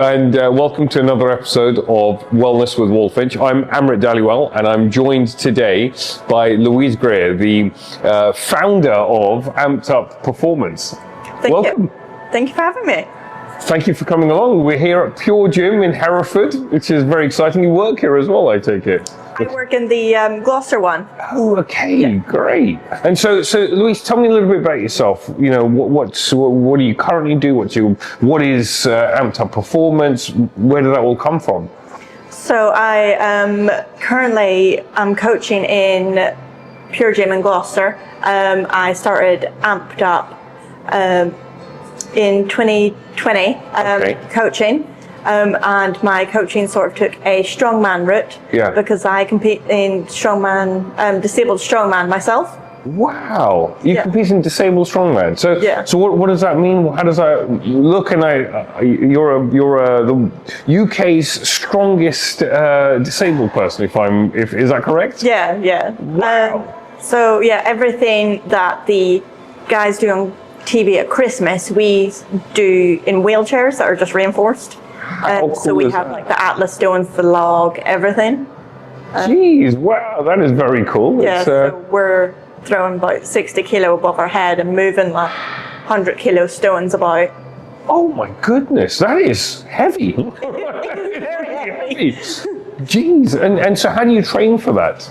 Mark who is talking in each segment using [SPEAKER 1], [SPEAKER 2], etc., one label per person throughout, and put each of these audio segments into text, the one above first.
[SPEAKER 1] and welcome to another episode of Wellness with Walfinch. I'm Amrit and I'm joined today by Louise Greer, the founder of Amped Up Performance. Welcome.
[SPEAKER 2] Thank you for having me.
[SPEAKER 1] Thank you for coming along. We're here at Pure Gym in Hereford, which is very exciting. You work here as well, I take it.
[SPEAKER 2] I work in the Gloucester one.
[SPEAKER 1] Oh, okay, great. And so Louise, tell me a little bit about yourself. You know, what do you currently do? What is Amped Up Performance? Where did that all come from?
[SPEAKER 2] So I currently I'm coaching in Pure Gym in Gloucester. I started Amped Up in 2020 coaching. And my coaching sort of took a strongman route because I compete in strongman, disabled strongman myself.
[SPEAKER 1] Wow, you compete in disabled strongman. So what does that mean? How does that look? And you're the UK's strongest disabled person. Is that correct?
[SPEAKER 2] Yeah.
[SPEAKER 1] Wow.
[SPEAKER 2] So everything that the guys do on TV at Christmas, we do in wheelchairs that are just reinforced.
[SPEAKER 1] Cool
[SPEAKER 2] so we have like the Atlas stones, the log, everything.
[SPEAKER 1] Jeez, wow, that is very cool.
[SPEAKER 2] Yeah, so we're throwing about 60 kilo above our head and moving like 100 kilo stones about.
[SPEAKER 1] Oh my goodness, that is heavy. Very heavy. Jeez, and so how do you train for that?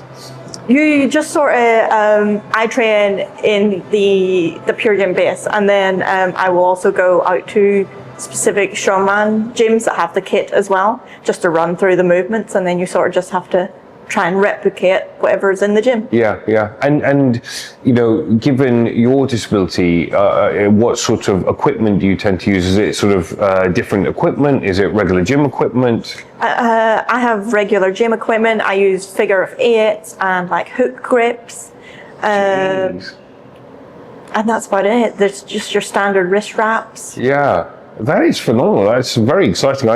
[SPEAKER 2] You just sort of, I train in the Pure Gym base, and then I will also go out to specific strongman gyms that have the kit as well, just to run through the movements, and then you sort of just have to try and replicate whatever's in the gym.
[SPEAKER 1] Yeah. And you know, given your disability, what sort of equipment do you tend to use? Is it sort of different equipment? Is it regular gym equipment?
[SPEAKER 2] I have regular gym equipment. I use figure of 8 and like hook grips. And that's about it. There's just your standard wrist wraps.
[SPEAKER 1] Yeah. That is phenomenal. That's very exciting.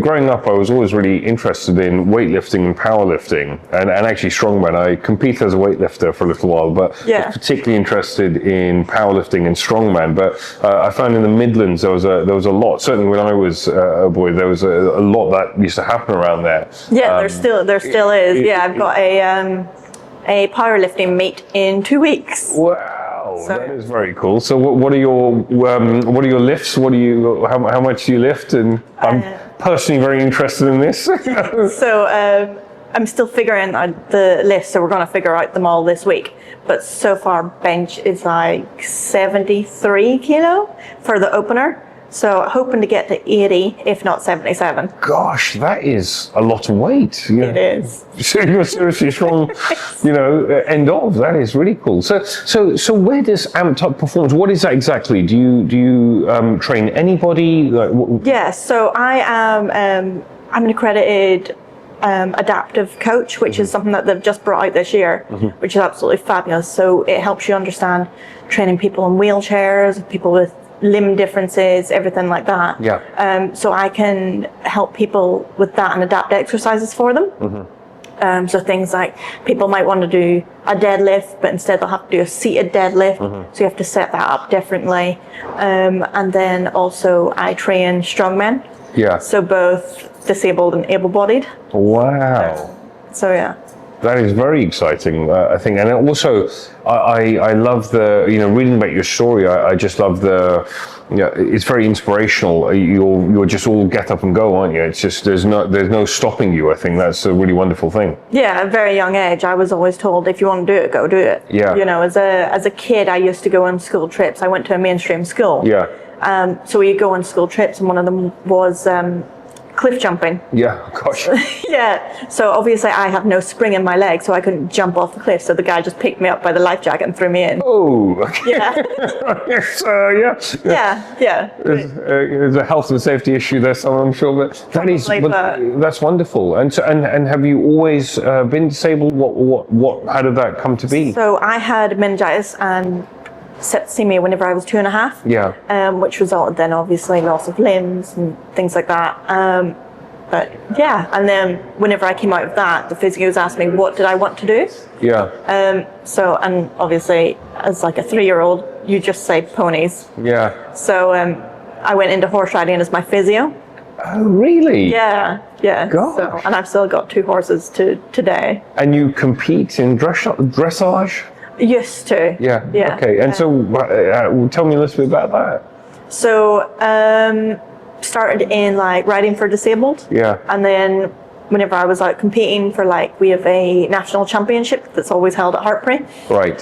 [SPEAKER 1] Growing up, I was always really interested in weightlifting and powerlifting, and actually strongman. I competed as a weightlifter for a little while, but was particularly interested in powerlifting and strongman. But I found in the Midlands there was a lot. Certainly when I was a boy, there was a lot that used to happen around there.
[SPEAKER 2] Yeah, there still is. I've got a powerlifting meet in 2 weeks.
[SPEAKER 1] Wow. That is very cool. So, what are your lifts? How much do you lift? And I'm personally very interested in this.
[SPEAKER 2] So, I'm still figuring out the lifts. So we're going to figure out them all this week. But so far, bench is like 73 kilo for the opener. So hoping to get to 80, if not 77.
[SPEAKER 1] Gosh, that is a lot of weight.
[SPEAKER 2] It is.
[SPEAKER 1] So you're seriously strong, end of. That is really cool. So where does Amped Up Performance, what is that exactly? Do you train anybody?
[SPEAKER 2] So I am I'm an accredited adaptive coach, which is something that they've just brought out this year, which is absolutely fabulous. So it helps you understand training people in wheelchairs, people with limb differences, everything like that. So I can help people with that and adapt exercises for them. So things like people might want to do a deadlift, but instead they'll have to do a seated deadlift. So you have to set that up differently. And then also I train strongmen. So both disabled and able-bodied.
[SPEAKER 1] Wow. That is very exciting, I think, and also I love reading about your story. I just love it's very inspirational. You're just all get up and go, aren't you? It's just there's no stopping you. I think that's a really wonderful thing. Yeah,
[SPEAKER 2] at a very young age, I was always told if you want to do it, go do it.
[SPEAKER 1] Yeah.
[SPEAKER 2] As a kid, I used to go on school trips. I went to a mainstream school.
[SPEAKER 1] Yeah.
[SPEAKER 2] So we go on school trips, and one of them was cliff jumping.
[SPEAKER 1] Yeah, gosh.
[SPEAKER 2] So obviously I have no spring in my leg, so I couldn't jump off the cliff. So the guy just picked me up by the life jacket and threw me in.
[SPEAKER 1] Oh, okay. There's a health and safety issue there, so I'm sure, but that's wonderful. And so, and have you always been disabled? How did that come to be?
[SPEAKER 2] So I had meningitis and septicemia whenever I was 2.5. Which resulted then obviously loss of limbs and things like that. But and then whenever I came out of that, the physios asked me what did I want to do. So, and obviously as like a 3-year-old, you just say ponies.
[SPEAKER 1] So
[SPEAKER 2] I went into horse riding as my physio.
[SPEAKER 1] Oh, really?
[SPEAKER 2] Yeah.
[SPEAKER 1] Gosh.
[SPEAKER 2] So, and I've still got 2 horses to today.
[SPEAKER 1] And you compete in dressage?
[SPEAKER 2] Used to.
[SPEAKER 1] Yeah.
[SPEAKER 2] Yeah.
[SPEAKER 1] Okay. And so, tell me a little bit about that.
[SPEAKER 2] So, started in like riding for disabled.
[SPEAKER 1] Yeah.
[SPEAKER 2] And then whenever I was out competing for like, we have a national championship that's always held at Hartpury.
[SPEAKER 1] Right.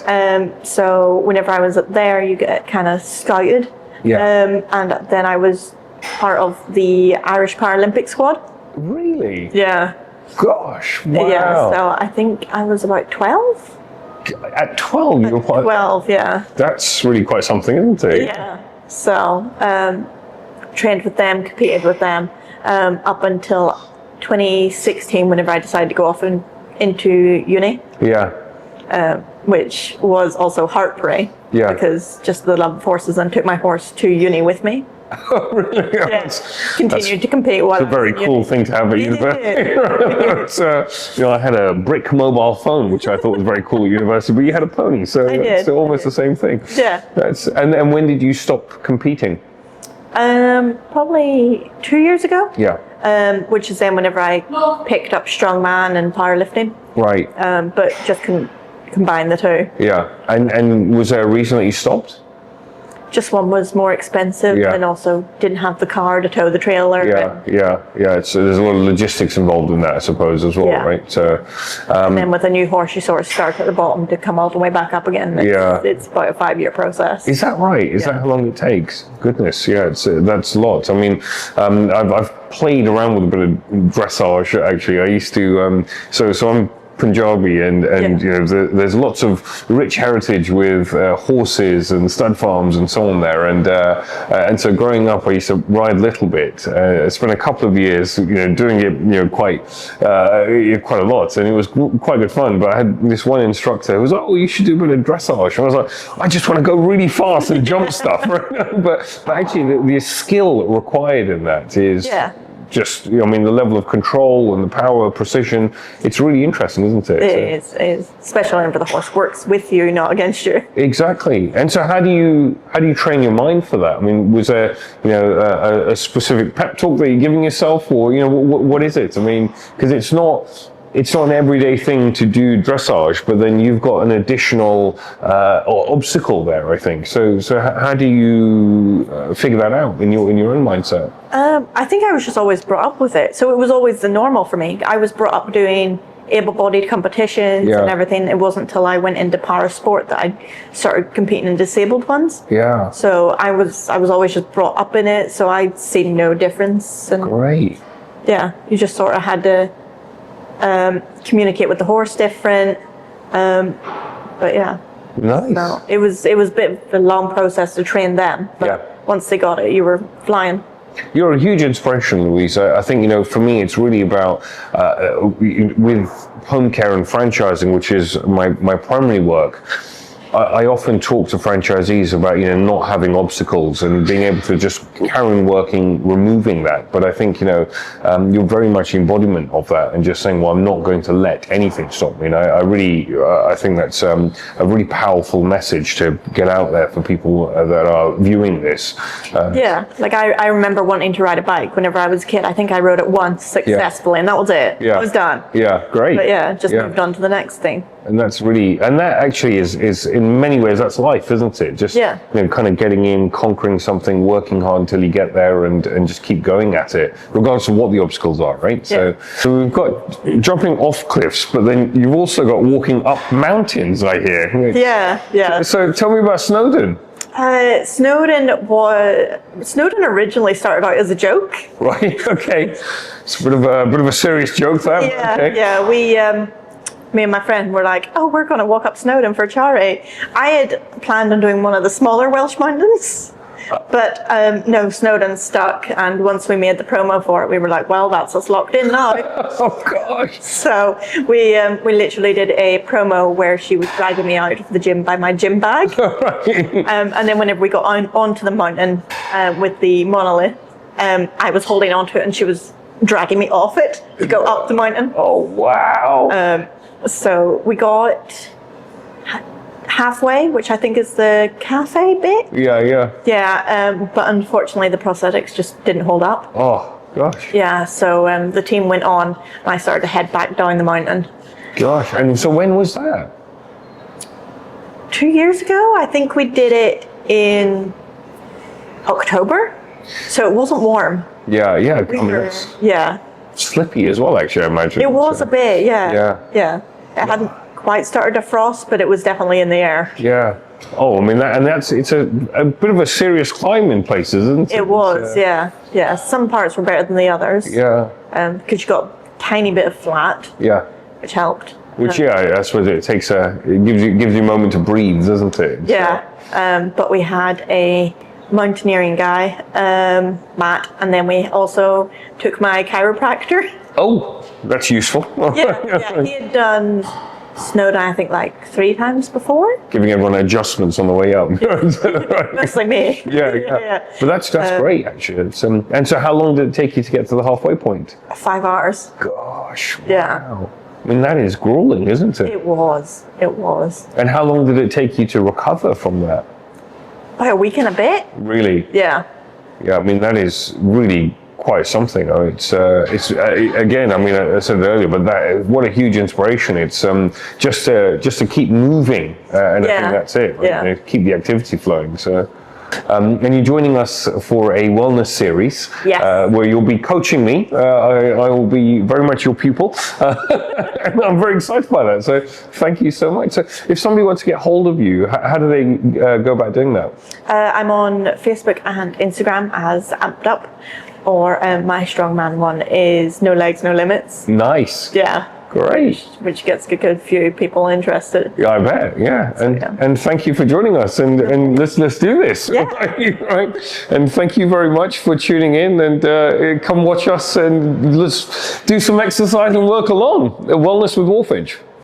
[SPEAKER 2] So whenever I was up there, you get kind of scouted.
[SPEAKER 1] Yeah.
[SPEAKER 2] And then I was part of the Irish Paralympic squad.
[SPEAKER 1] Really?
[SPEAKER 2] Yeah.
[SPEAKER 1] Gosh. Wow.
[SPEAKER 2] Yeah. So I think I was about 12.
[SPEAKER 1] At 12, you were part.
[SPEAKER 2] 12. Yeah.
[SPEAKER 1] That's really quite something, isn't it?
[SPEAKER 2] Yeah. So trained with them, competed with them up until 2016, whenever I decided to go off into uni.
[SPEAKER 1] Yeah.
[SPEAKER 2] Which was also Hartpury.
[SPEAKER 1] Yeah.
[SPEAKER 2] Because just the love of horses, and took my horse to uni with me.
[SPEAKER 1] Oh, really?
[SPEAKER 2] Yeah. Continued to compete while
[SPEAKER 1] It's a very cool thing to have at university. I had a brick mobile phone, which I thought was very cool at university, but you had a pony, so it's almost the same thing.
[SPEAKER 2] Yeah.
[SPEAKER 1] And when did you stop competing?
[SPEAKER 2] Probably 2 years ago.
[SPEAKER 1] Yeah.
[SPEAKER 2] Which is then whenever I picked up strongman and powerlifting.
[SPEAKER 1] Right.
[SPEAKER 2] But just combine the two.
[SPEAKER 1] Yeah. And was there a reason that you stopped?
[SPEAKER 2] Just one was more expensive, and also didn't have the car to tow the trailer.
[SPEAKER 1] Yeah. There's a lot of logistics involved in that, I suppose, as well, right? So,
[SPEAKER 2] and then with a new horse, you sort of start at the bottom to come all the way back up again. It's about a 5-year process.
[SPEAKER 1] Is that right? Is that how long it takes? Goodness, yeah, that's lots. I mean, I've played around with a bit of dressage. Actually, I used to. So I'm Punjabi, and there's lots of rich heritage with horses and stud farms and so on there, and so growing up I used to ride a little bit. I spent a couple of years doing it quite a lot, and it was quite good fun. But I had this one instructor who was like, "Oh, you should do a bit of dressage," and I was like, "I just want to go really fast and jump stuff," right? but actually the skill required in that is just, the level of control and the power, precision, it's really interesting, isn't it?
[SPEAKER 2] It is. Especially whenever the horse works with you, not against you.
[SPEAKER 1] Exactly. And so how do you train your mind for that? I mean, was there, a specific pep talk that you're giving yourself, or, what is it? I mean, because it's not an everyday thing to do dressage, but then you've got an additional obstacle there, I think. So how do you figure that out in your own mindset?
[SPEAKER 2] I think I was just always brought up with it. So it was always the normal for me. I was brought up doing able-bodied competitions and everything. It wasn't until I went into para sport that I started competing in disabled ones.
[SPEAKER 1] Yeah.
[SPEAKER 2] So I was always just brought up in it. So I'd seen no difference. And
[SPEAKER 1] great.
[SPEAKER 2] Yeah, you just sort of had to communicate with the horse different, but yeah.
[SPEAKER 1] Nice.
[SPEAKER 2] So it was a bit of a long process to train them, but once they got it, you were flying.
[SPEAKER 1] You're a huge inspiration, Louise. I think, for me, it's really about, with home care and franchising, which is my primary work, I often talk to franchisees about, not having obstacles and being able to just carry on working, removing that. But I think, you're very much embodiment of that, and just saying, well, I'm not going to let anything stop me. And I think that's a really powerful message to get out there for people that are viewing this.
[SPEAKER 2] Like I remember wanting to ride a bike whenever I was a kid. I think I rode it once successfully, and that was it. I was done.
[SPEAKER 1] Yeah, great.
[SPEAKER 2] But just moved on to the next thing.
[SPEAKER 1] And that actually is in many ways, that's life, isn't it? Just kind of getting in, conquering something, working hard until you get there, and just keep going at it, regardless of what the obstacles are, right? So we've got jumping off cliffs, but then you've also got walking up mountains, I hear.
[SPEAKER 2] Yeah.
[SPEAKER 1] So tell me about Snowdon.
[SPEAKER 2] Snowdon originally started out as a joke.
[SPEAKER 1] Right. Okay. It's a bit of a serious joke, that.
[SPEAKER 2] Yeah. We. Me and my friend were like, "Oh, we're going to walk up Snowdon for charity." I had planned on doing one of the smaller Welsh mountains, but no, Snowdon stuck. And once we made the promo for it, we were like, "Well, that's us locked in now."
[SPEAKER 1] Oh gosh!
[SPEAKER 2] So we literally did a promo where she was dragging me out of the gym by my gym bag, and then whenever we got onto the mountain with the monolith, I was holding onto it, and she was dragging me off it to go up the mountain.
[SPEAKER 1] Oh wow!
[SPEAKER 2] So we got halfway, which I think is the cafe bit.
[SPEAKER 1] Yeah.
[SPEAKER 2] But unfortunately the prosthetics just didn't hold up.
[SPEAKER 1] Oh, Gosh.
[SPEAKER 2] Yeah, so the team went on, and I started to head back down the mountain.
[SPEAKER 1] Gosh. And so when was that?
[SPEAKER 2] 2 years ago, I think we did it in October, so it wasn't warm.
[SPEAKER 1] Yeah. I mean, it's
[SPEAKER 2] Yeah,
[SPEAKER 1] slippy as well, actually, I imagine.
[SPEAKER 2] it was a bit.
[SPEAKER 1] Yeah.
[SPEAKER 2] It hadn't quite started to frost, but it was definitely in the air.
[SPEAKER 1] Yeah. Oh, I mean, it's a bit of a serious climb in places, isn't it?
[SPEAKER 2] It was, yeah. Some parts were better than the others.
[SPEAKER 1] Yeah.
[SPEAKER 2] Because you got a tiny bit of flat,
[SPEAKER 1] Yeah.
[SPEAKER 2] which helped.
[SPEAKER 1] Which, I suppose it gives you a moment to breathe, doesn't it?
[SPEAKER 2] Yeah. But we had a mountaineering guy, Matt, and then we also took my chiropractor.
[SPEAKER 1] Oh, that's useful.
[SPEAKER 2] Yeah. He had done snow down, I think, like 3 times before.
[SPEAKER 1] Giving everyone adjustments on the way up.
[SPEAKER 2] Mostly me.
[SPEAKER 1] Yeah. But that's great, actually. It's, and so how long did it take you to get to the halfway point?
[SPEAKER 2] 5 hours.
[SPEAKER 1] Gosh.
[SPEAKER 2] Yeah.
[SPEAKER 1] Wow. I mean, that is grueling, isn't it?
[SPEAKER 2] It was.
[SPEAKER 1] And how long did it take you to recover from that?
[SPEAKER 2] About a week and a bit.
[SPEAKER 1] Really?
[SPEAKER 2] Yeah.
[SPEAKER 1] Yeah, I mean, that is really quite something. It's again, I mean, I said it earlier, but what a huge inspiration. It's just to keep moving, and I think that's it. Right?
[SPEAKER 2] Yeah.
[SPEAKER 1] Keep the activity flowing. So. And you're joining us for a wellness series where you'll be coaching me. I will be very much your pupil. And I'm very excited by that. So thank you so much. So if somebody wants to get hold of you, how do they go about doing that?
[SPEAKER 2] I'm on Facebook and Instagram as Amped Up, or my strongman one is No Legs, No Limits.
[SPEAKER 1] Nice.
[SPEAKER 2] Yeah.
[SPEAKER 1] Great.
[SPEAKER 2] Which gets a good few people interested.
[SPEAKER 1] Yeah, I bet. Yeah, and thank you for joining us, and let's do this.
[SPEAKER 2] Yeah.
[SPEAKER 1] Right. And thank you very much for tuning in, and come watch us, and let's do some exercise and work along. Wellness with Walfinch.